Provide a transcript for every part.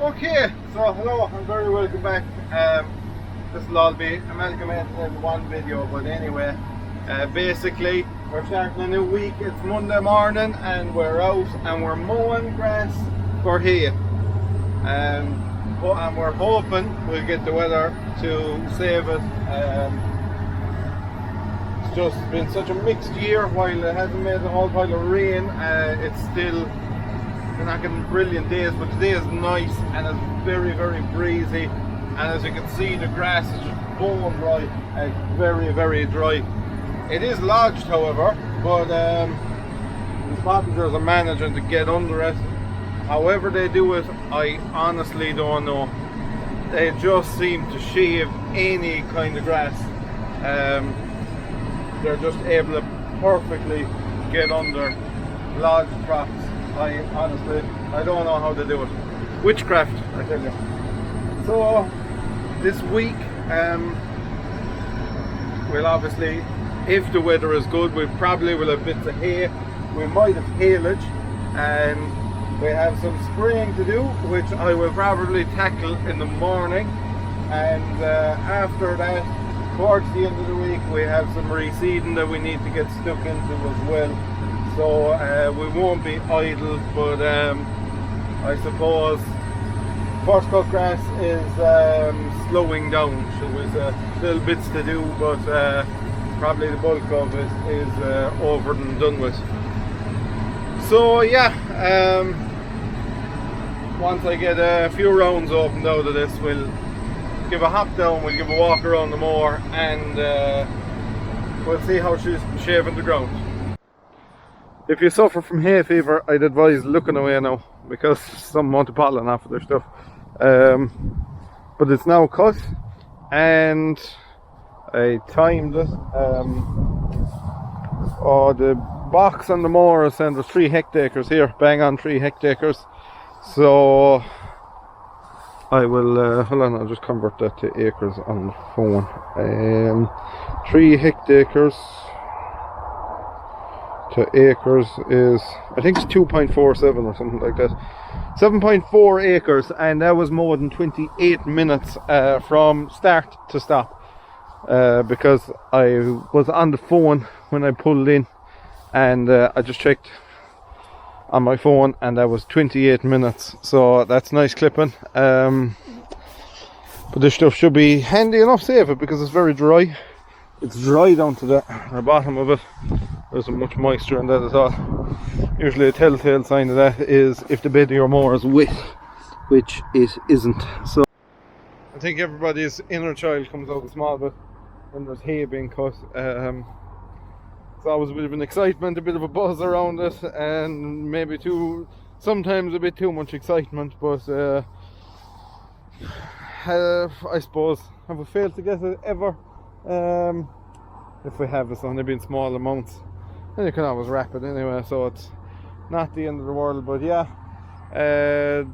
Okay, so hello and very welcome back. This will all be amalgamated in one video, but anyway, basically we're starting a new week. It's Monday morning and we're out and we're mowing grass for hay. And we're hoping we'll get the weather to save it. It's just been such a mixed year. While it hasn't made a whole pile of rain, it's still, we're not getting brilliant days, but today is nice and it's very, very breezy. And as you can see, the grass is just bone dry, very, very dry. It is lodged, however, but the cottagers are managing to get under it. However they do it, I honestly don't know. They just seem to shave any kind of grass. They're just able to perfectly get under lodged crops. I don't know how they do it. Witchcraft, I tell you. So this week, we'll obviously, if the weather is good, we probably will have bits of hay. We might have haylage, and we have some spraying to do, which I will probably tackle in the morning. And after that, towards the end of the week, we have some reseeding that we need to get stuck into as well. So we won't be idle, but I suppose first cut grass is slowing down. So there's little bits to do, but probably the bulk of it is over and done with. So yeah, once I get a few rounds opened out of this, we'll give a hop down, we'll give a walk around the moor, and we'll see how she's shaving the ground. If you suffer from hay fever, I'd advise looking away now, because some amount of pollen off of their stuff. But it's now cut, and I timed it. The box on the moor is saying there's 3 hectares here, bang on 3 hectares. So I will, hold on, I'll just convert that to acres on the phone. 3 hectares to acres is, I think it's 2.47 or something like that. 7.4 acres, and that was more than 28 minutes from start to stop, because I was on the phone when I pulled in, and I just checked on my phone and that was 28 minutes, so that's nice clipping. But this stuff should be handy enough, save it, because it's very dry. It's dry down to the bottom of it. There isn't much moisture in that at all. Usually a telltale sign of that is if the bed of your mower is wet, which it isn't. So I think everybody's inner child comes out a small bit when there's hay being cut. It's always a bit of an excitement, a bit of a buzz around it, and maybe sometimes a bit too much excitement, but I suppose, have we failed to get it ever? If we have, it's only been small amounts, and you can always wrap it anyway, so it's not the end of the world. But yeah,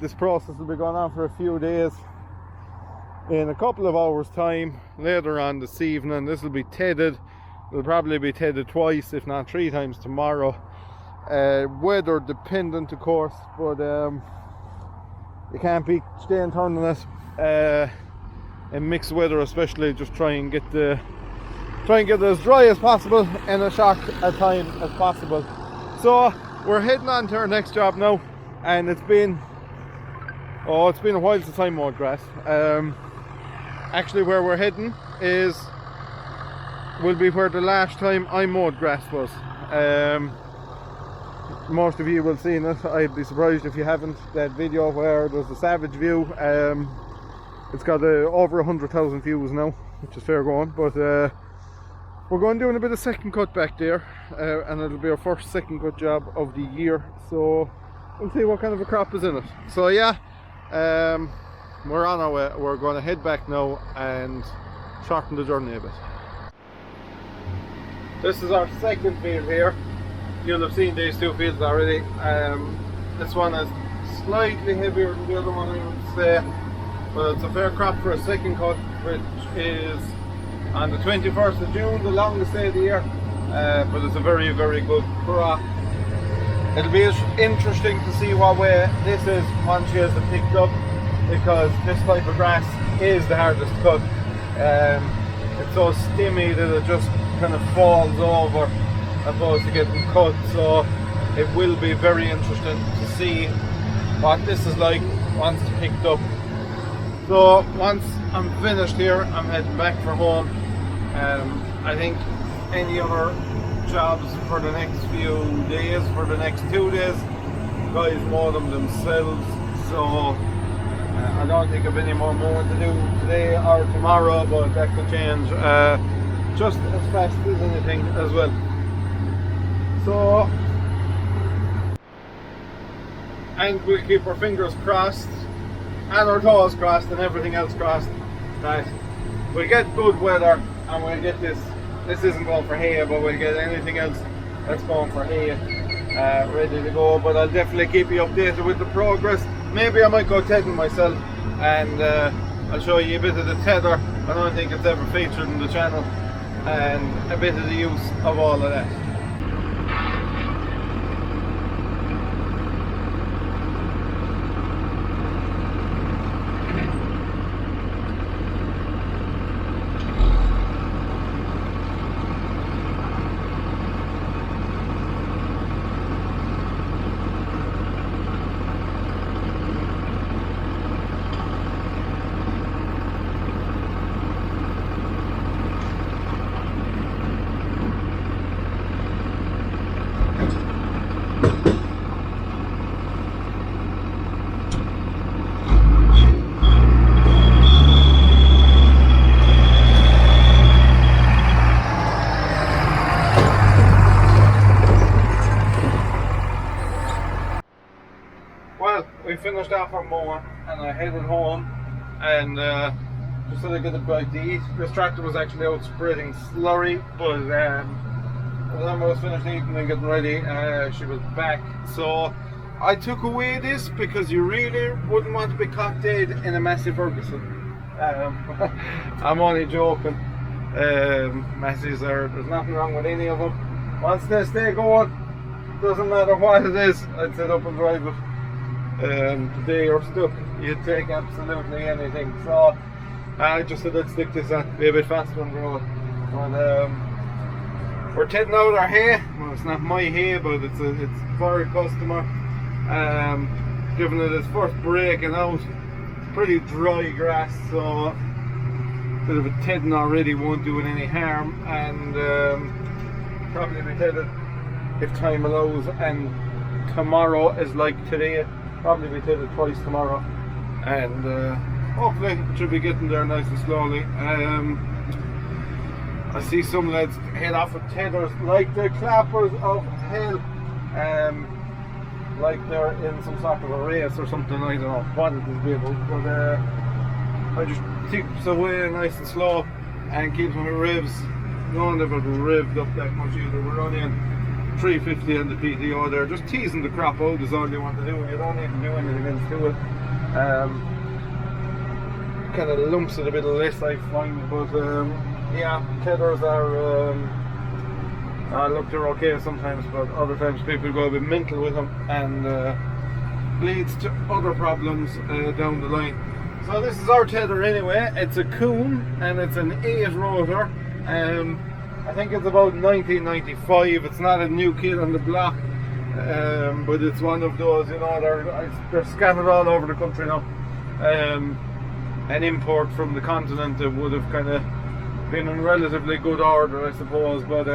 this process will be going on for a few days. In a couple of hours time, later on this evening, this will be tedded. It'll probably be tedded twice, if not 3 times tomorrow. Weather dependent, of course, but you can't be staying turning it in mixed weather, especially. Just try and get it as dry as possible in a short a time as possible. So we're heading on to our next job now, and it's been a while since I mowed grass. Actually, where we're heading will be where the last time I mowed grass was. Most of you will have seen it. I'd be surprised if you haven't. That video where there's a savage view. It's got over 100,000 views now, which is fair going. But we're going doing a bit of second cut back there, and it'll be our first second cut job of the year. So we'll see what kind of a crop is in it. So yeah, we're on our way. We're going to head back now and shorten the journey a bit. This is our second field here. You'll have seen these 2 fields already. This one is slightly heavier than the other one, I would say, but it's a fair crop for a second cut, which is on the 21st of June, the longest day of the year. But it's a very, very good crop. It'll be interesting to see what way this is once she has it picked up. because this type of grass is the hardest to cut. It's so stimmy that it just kind of falls over opposed to getting cut, so it will be very interesting to see what this is like once it's picked up. So once I'm finished here, I'm heading back for home. I think any other jobs for the next few days, for the next 2 days, guys mow them themselves, so I don't think I've any more mowing to do today or tomorrow, but that could change just as fast as anything as well. So, and we'll keep our fingers crossed and our toes crossed and everything else crossed that we'll get good weather and we'll get this isn't going for hay, but we'll get anything else that's going for hay ready to go. But I'll definitely keep you updated with the progress. Maybe I might go tethering myself, and I'll show you a bit of the tether. I don't think it's ever featured in the channel, and a bit of the use of all of that. Well, we finished off our mowing and I headed home and just had a good bite to eat. This tractor was actually out spreading slurry, but by the time I was finished eating and getting ready, she was back. So I took away this because you really wouldn't want to be caught dead in a Massey Ferguson. I'm only joking. Masseys there's nothing wrong with any of them. Once they stay going, doesn't matter what it is, I'd sit up and drive it. Today you're stuck, you'd take absolutely anything. So I just said I'd stick this on, be a bit faster on the road. But we're taking out our hay. Well, it's not my hay, but it's for a customer. Giving it its first breaking out. Pretty dry grass, so a bit of a tedding already won't do it any harm, and probably be tedded if time allows. And tomorrow is like today. Probably be tedded twice tomorrow, and hopefully it should be getting there nice and slowly. I see some lads head off with tethers like they're clappers of hell, like they're in some sort of a race or something. I don't know what it is about, but I just tips away nice and slow and keeps my revs. None of it revved up that much either. We're only in 350 on the PTO there, just teasing the crap out is all you want to do. You don't need to do anything else to it. Kind of lumps it a bit less, I find, but yeah, tethers are look, they're okay sometimes, but other times people go a bit mental with them and leads to other problems down the line. So this is our tether anyway. It's a Coon and it's an 8 rotor. I think it's about 1995. It's not a new kid on the block, but it's one of those, you know, they're scattered all over the country now. An import from the continent that would have kind of been in relatively good order, I suppose, but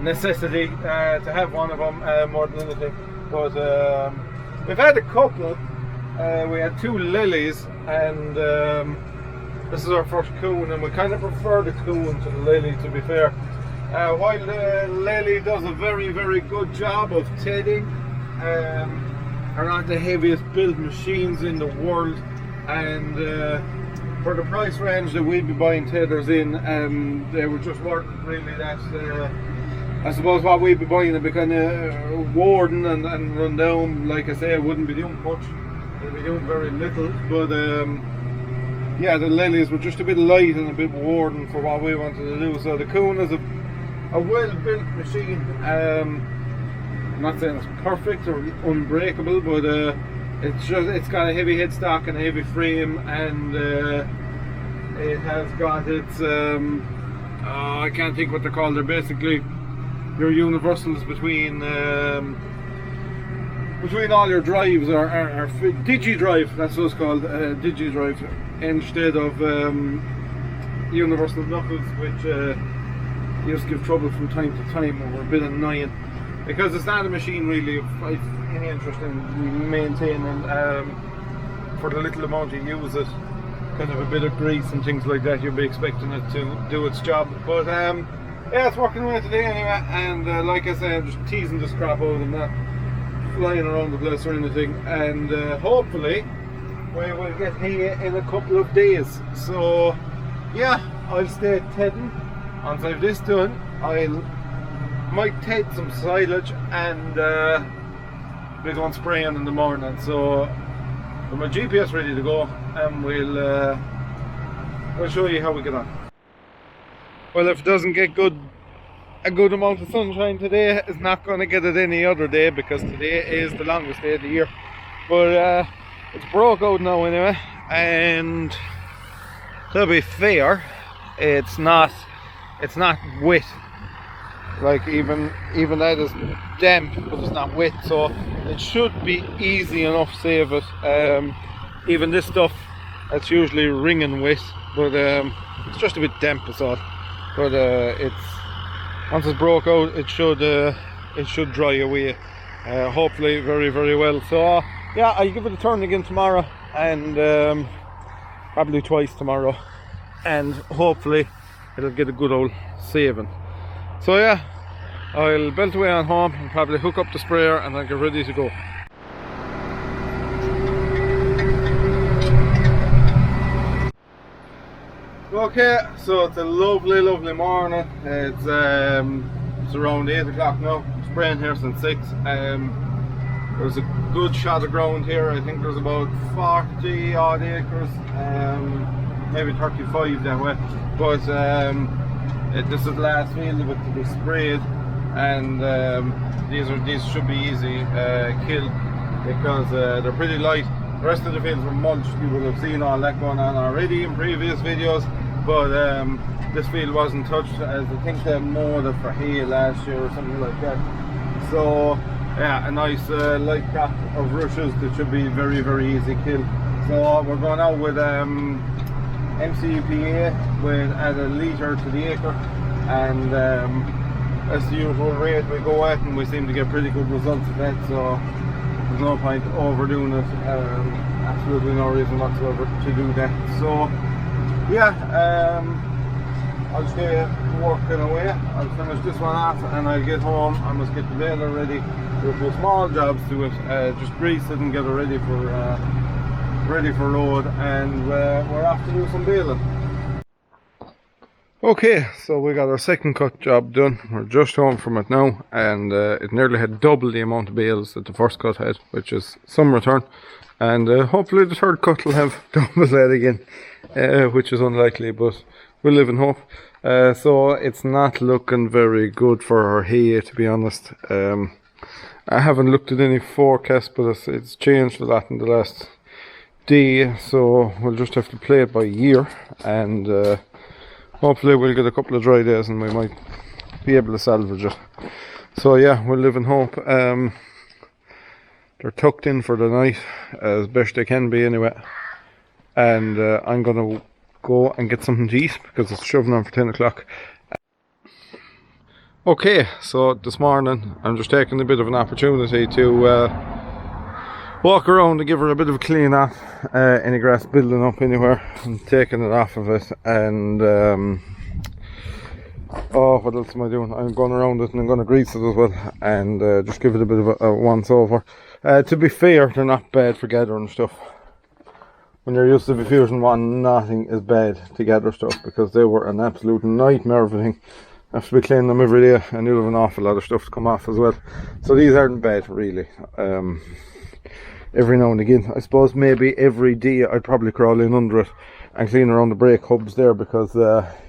necessity to have one of them more than anything. But we've had a couple. We had 2 lilies, and this is our first Coon, and we kind of prefer the Coon to the lily, to be fair. While the lily does a very, very good job of tedding, are not the heaviest built machines in the world, and for the price range that we'd be buying tethers in, they were just weren't really that. I suppose what we'd be buying would be kind of worn and run down. Like I say, it wouldn't be doing much, it'd be doing very little, but yeah, the lilies were just a bit light and a bit worn for what we wanted to do. So the Coon is a well-built machine. I'm not saying it's perfect or unbreakable, but it's got a heavy headstock and a heavy frame, and it has got its I can't think what they're called. They're basically your universals between all your drives, or digi drive. That's what it's called, digi drive, instead of universal knuckles, which used to give trouble from time to time, and were a bit annoying because it's not a machine really of any interest in maintaining. For the little amount you use it, kind of a bit of grease and things like that, you'll be expecting it to do its job. But yeah, it's working away today anyway, and like I said, I'm just teasing this crap out. I'm not flying around the place or anything, and hopefully we will get hay in a couple of days. So yeah, I'll stay tedding until I have this done. I'll might ted some silage and we're going spraying in the morning. So with my GPS ready to go, and we'll show you how we get on. Well, if it doesn't get a good amount of sunshine today, it's not going to get it any other day, because today is the longest day of the year. But it's broke out now anyway, and to be fair, it's not wet. Like even that is damp, but it's not wet, so it should be easy enough save it. Even this stuff, it's usually wringing wet, but it's just a bit damp is all. But once it's broke out, it should dry away, hopefully very, very well. So yeah, I'll give it a turn again tomorrow, and probably twice tomorrow, and hopefully it'll get a good old saving. So yeah, I'll belt away on home and probably hook up the sprayer, and I'll get ready to go. Okay, so it's a lovely, lovely morning. It's around 8 o'clock now. I'm spraying here since 6. There's a good shot of ground here. I think there's about 40 odd acres, maybe 35 that way. But this is the last field of it to be sprayed, and these should be easy kill, because they're pretty light. The rest of the fields were mulched. You will have seen all that going on already in previous videos, but this field wasn't touched, as I think they mowed it for hay last year or something like that. So yeah, a nice light crop of rushes that should be very, very easy kill. So we're going out with MCPA with at a litre to the acre, and that's the usual rate we go at, and we seem to get pretty good results of that, so there's no point overdoing it. Absolutely no reason whatsoever to do that. So yeah, I'll stay working away. I'll finish this one off, and I'll get home. I must get the baler ready. There's no small jobs to it, just grease it and get it ready for load, and we're off to do some baling. Okay, so we got our second cut job done. We're just home from it now, and it nearly had double the amount of bales that the first cut had, which is some return, and hopefully the third cut will have double that again, which is unlikely, but we'll live in hope. So it's not looking very good for our hay, to be honest. I haven't looked at any forecast, but it's changed a lot in the last day, so we'll just have to play it by ear, and hopefully we'll get a couple of dry days and we might be able to salvage it. So yeah, we'll live in hope. They're tucked in for the night as best they can be anyway, and I'm gonna go and get something to eat because it's shoving on for 10 o'clock. Okay, so this morning I'm just taking a bit of an opportunity to walk around and give her a bit of a clean off any grass building up anywhere, and taking it off of it, and oh, what else am I doing? I'm going around it and I'm going to grease it as well, and just give it a bit of a once over. To be fair, they're not bad for gathering stuff. When you're used to the Fusion 1, nothing is bad to gather stuff, because they were an absolute nightmare of a thing. I have to be cleaning them every day, and you'll have an awful lot of stuff to come off as well. So these aren't bad really. Every now and again, I suppose maybe every day I'd probably crawl in under it and clean around the brake hubs there, because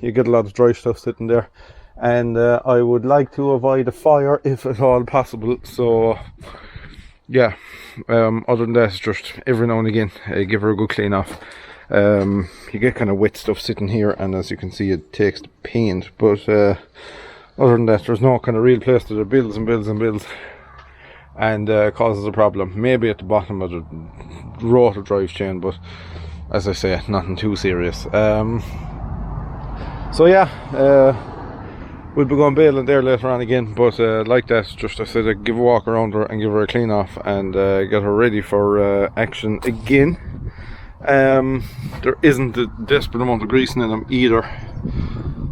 you get a lot of dry stuff sitting there, and I would like to avoid a fire if at all possible. So yeah, other than that, it's just every now and again give her a good clean off. You get kind of wet stuff sitting here, and as you can see, it takes the paint, but other than that, there's no kind of real place that it builds and builds and builds and causes a problem. Maybe at the bottom of the rotor drive chain, but as I say, nothing too serious. So yeah, we'll be going baling there later on again, but like that, just I said, I'd give a walk around her and give her a clean off and get her ready for action again. There isn't a desperate amount of greasing in them either.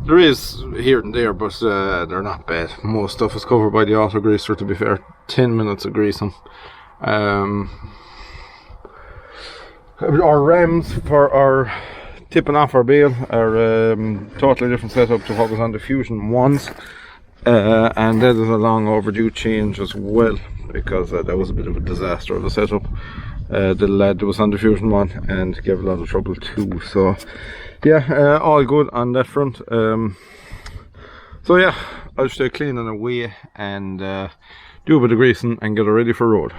There is here and there, but they're not bad. Most stuff is covered by the auto greaser, to be fair. 10 minutes of greasing. Our rams for our tipping off our bale are totally different setup to what was on the Fusion ones, and that is a long overdue change as well, because that was a bit of a disaster of a setup. The lad that was on the Fusion one and gave a lot of trouble too. So yeah, all good on that front. So yeah, I'll stay clean and away and do a bit of greasing and get her ready for road.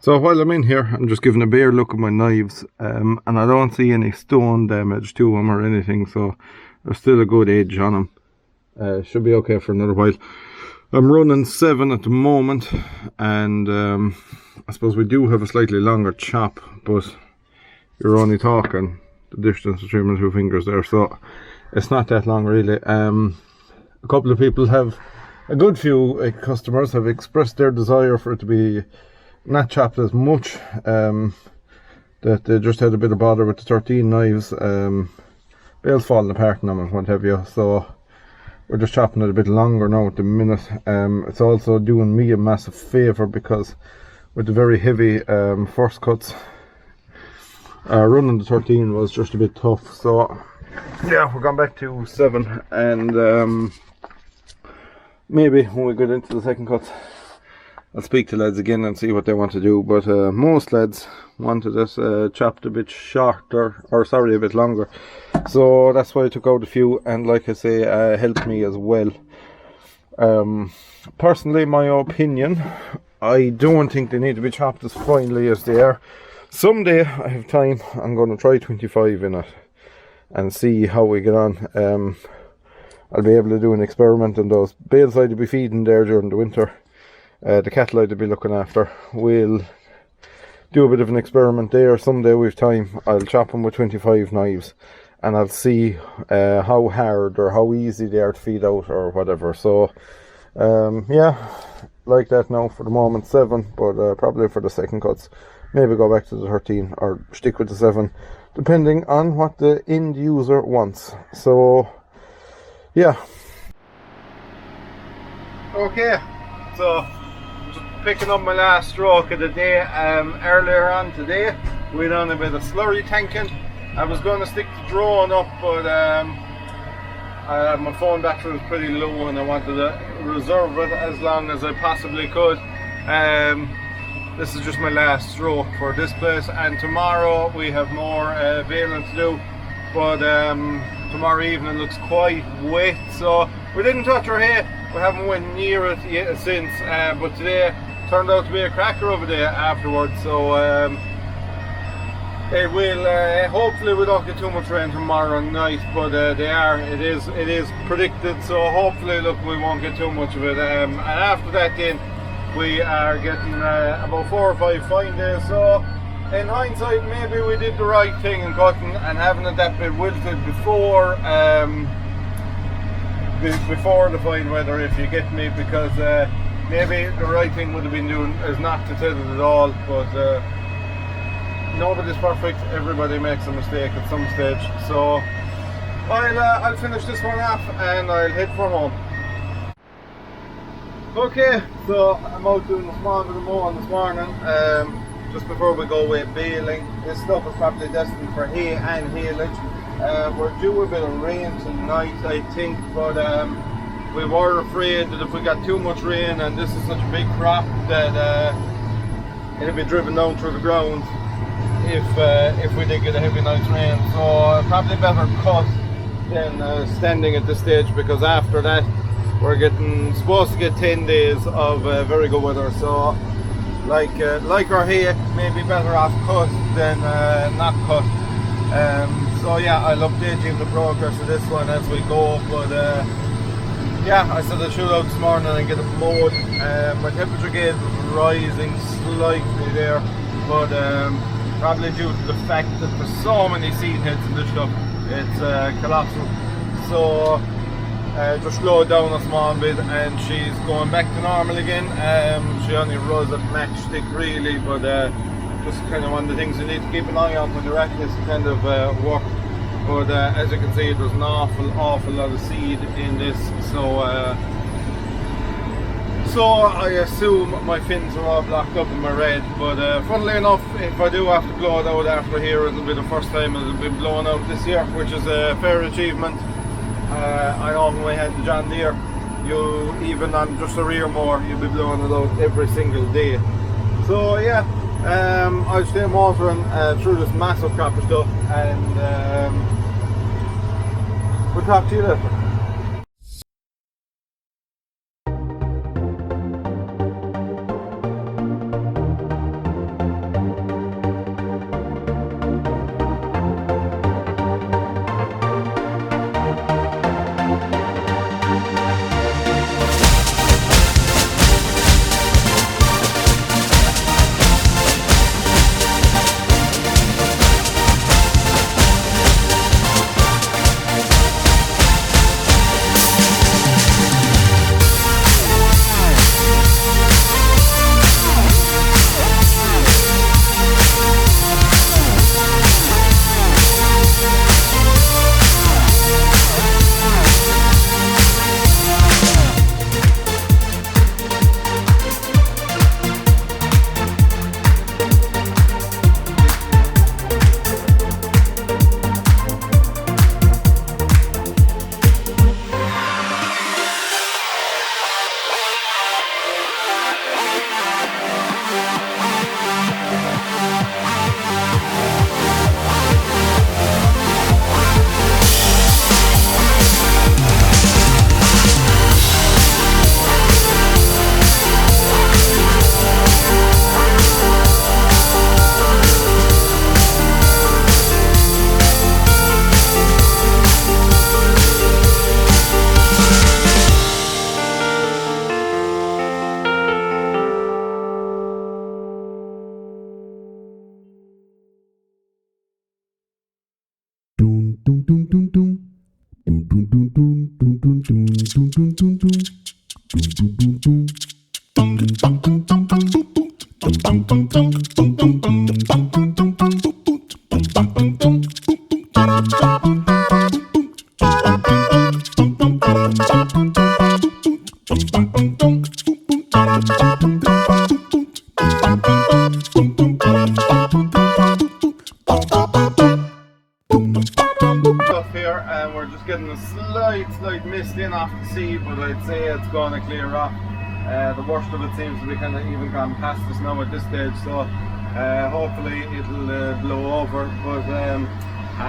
So while I'm in here, I'm just giving a bare look at my knives, and I don't see any stone damage to them or anything, so there's still a good edge on them. Should be okay for another while. I'm running 7 at the moment, and I suppose we do have a slightly longer chop, but you're only talking the distance between my 2 fingers there, so it's not that long really. A couple of people have, a good few customers have expressed their desire for it to be not chopped as much, that they just had a bit of bother with the 13 knives, bales falling apart on them and what have you, so we're just chopping it a bit longer now at the minute. It's also doing me a massive favour, because with the very heavy first cuts, running the 13 was just a bit tough. So yeah, we're going back to 7, and maybe when we get into the second cuts, I'll speak to lads again and see what they want to do. But most lads wanted this chopped a bit shorter, or sorry, a bit longer. So that's why I took out a few, and like I say, helped me as well. Personally, my opinion, I don't think they need to be chopped as finely as they are. Someday I have time, I'm going to try 25 in it and see how we get on. I'll be able to do an experiment on those bales I'd be feeding there during the winter. The cattle I'd be looking after. We'll do a bit of an experiment there. Someday we've time, I'll chop them with 25 knives, and I'll see how hard or how easy they are to feed out or whatever. So yeah, like that now for the moment, 7, but probably for the second cuts maybe go back to the 13 or stick with the 7, depending on what the end user wants. So yeah, okay, so just picking up my last stroke of the day. Earlier on today we done a bit of slurry tanking. I was going to stick the drone up, but my phone battery was pretty low and I wanted to reserve it as long as I possibly could. This is just my last stroke for this place, and tomorrow we have more baling to do, but tomorrow evening looks quite wet, so we didn't touch our hay. We haven't went near it yet since, but today turned out to be a cracker of a day afterwards, so it will, hopefully we don't get too much rain tomorrow night, but it is predicted, so hopefully, look, we won't get too much of it, and after that then we are getting about 4 or 5 fine days. So in hindsight, maybe we did the right thing in cutting and having it that bit wilted before the fine weather, if you get me, because maybe the right thing would have been doing is not to till it at all, but nobody's perfect, everybody makes a mistake at some stage. So I'll finish this one off and I'll head for home. Okay, so I'm out doing a small bit of mowing this morning, just before we go away baling. This stuff is probably destined for hay and haylage. We're due a bit of rain tonight, I think, but we were afraid that if we got too much rain, and this is such a big crop, that it'll be driven down through the ground if we did get a heavy night's rain. So probably better cut than standing at this stage, because after that we're supposed to get 10 days of very good weather. So like our hay, maybe better off cut than not cut. So yeah, I'll update you on the progress of this one as we go, but yeah, I said I'll shoot out this morning and get it mowed. My temperature gauge was rising slightly there, but probably due to the fact that there's so many seed heads in this stuff, it's colossal. So just slowed down a small bit and she's going back to normal again. She only runs at matchstick really, but just kind of one of the things you need to keep an eye on when you're at this kind of work. But as you can see, there's an awful lot of seed in this, so I assume my fins are all blocked up in my red. But funnily enough, if I do have to blow it out after here, it'll be the first time it'll be blown out this year, which is a fair achievement. I know when we had the John Deere, you even on just a rear mower, you'll be blowing it out every single day. So yeah, I'll stay motoring through this massive crop of stuff, and we'll talk to you later. Here, and we're just getting a slight mist in off the sea, but I'd say it's going to clear off. The worst of it seems to be kind of even gone past us now at this stage, so hopefully it'll blow over. But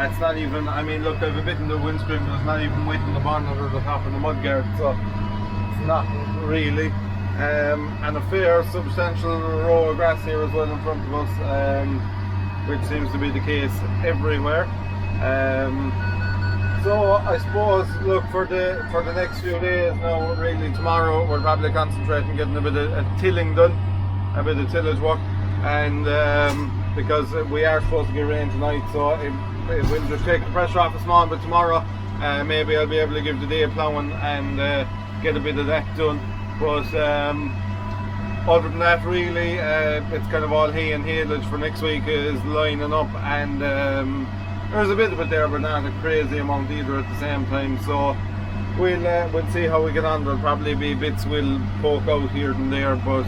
it's not even, I mean, look, I've a bit in the windscreen, but it's not even wet in the bonnet or the top of the mudguard, so it's not really. And a fair substantial row of grass here as well in front of us, which seems to be the case everywhere. So I suppose, look, for the next few days now, really tomorrow we'll probably concentrate on getting a bit of tilling done, a bit of tillage work, and because we are supposed to get rain tonight, so it will just take the pressure off a small bit tomorrow. Maybe I'll be able to give the day of ploughing and get a bit of that done. But other than that, really, it's kind of all hay and haylage for next week is lining up, and there's a bit of it there, but not a crazy amount either at the same time. So we'll see how we get on. There'll probably be bits we'll poke out here and there, but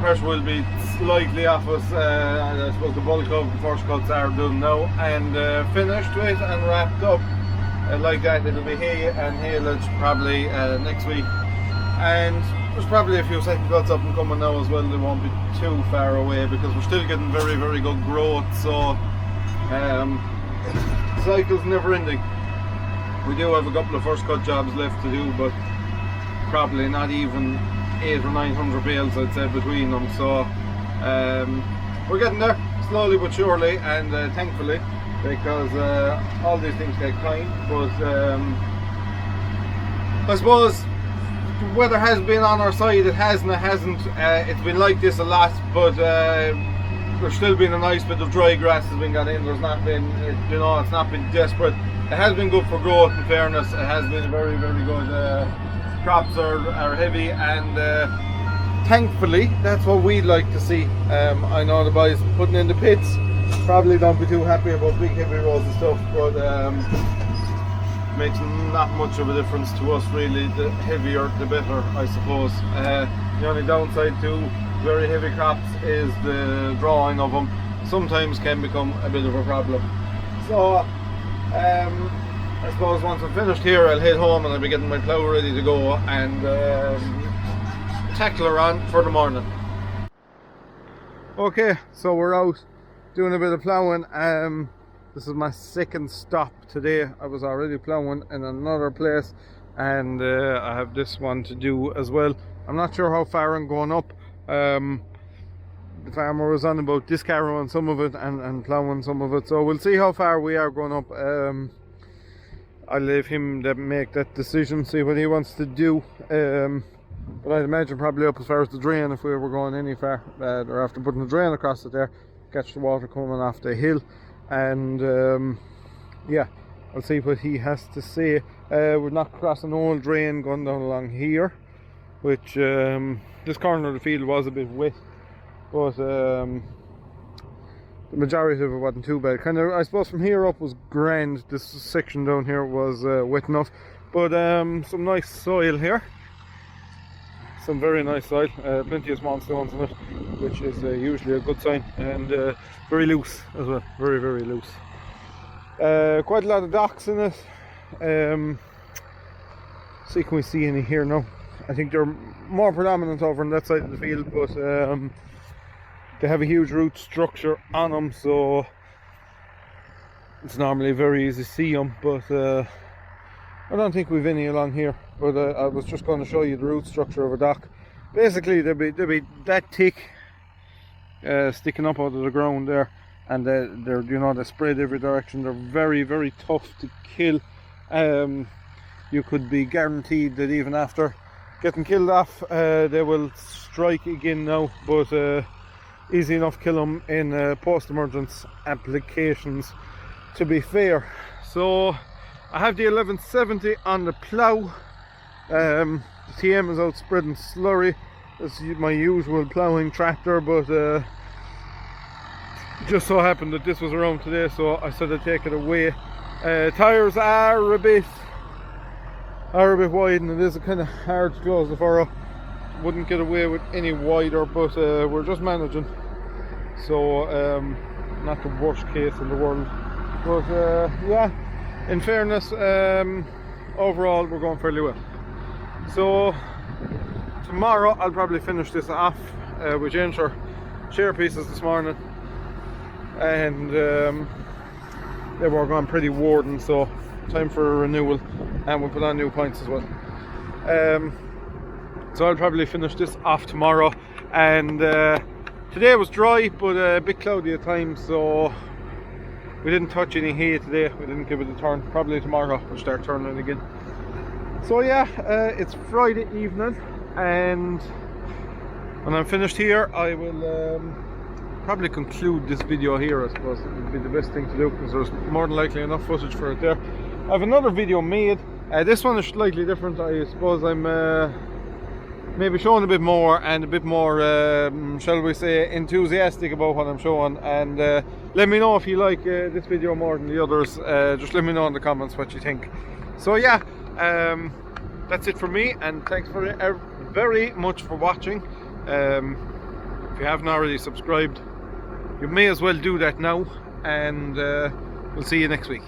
pressure will be slightly off us. I suppose the bulk of the first cuts are done now and finished with and wrapped up. Like that, it'll be hay and haylage probably next week, and there's probably a few second cuts up and coming now as well. They won't be too far away because we're still getting very good growth, so cycle's never ending. We do have a couple of first cut jobs left to do, but probably not even 800 or 900 bales, I'd say, between them. So we're getting there slowly but surely, and thankfully, because all these things take time. But I suppose the weather has been on our side. It hasn't. It's been like this a lot, but there's still been a nice bit of dry grass has been got in. There's not been, you know, it's not been desperate. It has been good for growth, in fairness. It has been very, very good. Crops are heavy, and thankfully that's what we'd like to see. I know the boys putting in the pits probably don't be too happy about big heavy roads and stuff, but makes not much of a difference to us really. The heavier the better, I suppose. The only downside to very heavy crops is the drawing of them sometimes can become a bit of a problem. So I suppose once I'm finished here, I'll head home and I'll be getting my plough ready to go and tackle her on for the morning. Okay, so we're out doing a bit of ploughing. This is my second stop today. I was already ploughing in another place, and I have this one to do as well. I'm not sure how far I'm going up. The farmer was on about discarrowing some of it and ploughing some of it, so we'll see how far we are going up. I'll leave him to make that decision, see what he wants to do. But I'd imagine probably up as far as the drain if we were going any far, or after putting the drain across it there, catch the water coming off the hill. And yeah, I'll see what he has to say. We're not crossing an old drain going down along here, which this corner of the field was a bit wet, but the majority of it wasn't too bad. Kind of, I suppose from here up was grand. This section down here was wet enough, but some nice soil here, some very nice soil, plenty of small stones in it, which is usually a good sign, and very loose as well, very, very loose. Quite a lot of docks in it. See, can we see any here now? I think they're more predominant over on that side of the field, but they have a huge root structure on them, so it's normally very easy to see them, but I don't think we've any along here. But I was just going to show you the root structure of a dock. Basically they'll be that thick, sticking up out of the ground there, and they're, you know, they spread every direction. They're very, very tough to kill. You could be guaranteed that even after getting killed off, they will strike again now, but easy enough kill them in post-emergence applications, to be fair. So I have the 1170 on the plough. The TM is out spreading slurry. This is my usual ploughing tractor, but just so happened that this was around today, so I said I'd take it away. Tyres are a bit wide, and it is kind of hard to close the furrow. Wouldn't get away with any wider, but we're just managing. So not the worst case in the world, but yeah, in fairness, overall we're going fairly well. So tomorrow I'll probably finish this off. We changed our share pieces this morning, and they were going pretty worn, so time for a renewal, and we'll put on new points as well. So I'll probably finish this off tomorrow, and today was dry but a bit cloudy at times, so we didn't touch any hay today. We didn't give it a turn. Probably tomorrow we'll start turning again. So yeah, it's Friday evening, and when I'm finished here I will probably conclude this video here. I suppose it would be the best thing to do, because there's more than likely enough footage for it there. I have another video made. This one is slightly different. I suppose I'm maybe showing a bit more, and a bit more, shall we say, enthusiastic about what I'm showing. And let me know if you like this video more than the others. Just let me know in the comments what you think. So yeah, that's it for me, and thanks very much for watching. If you haven't already subscribed, you may as well do that now, and we'll see you next week.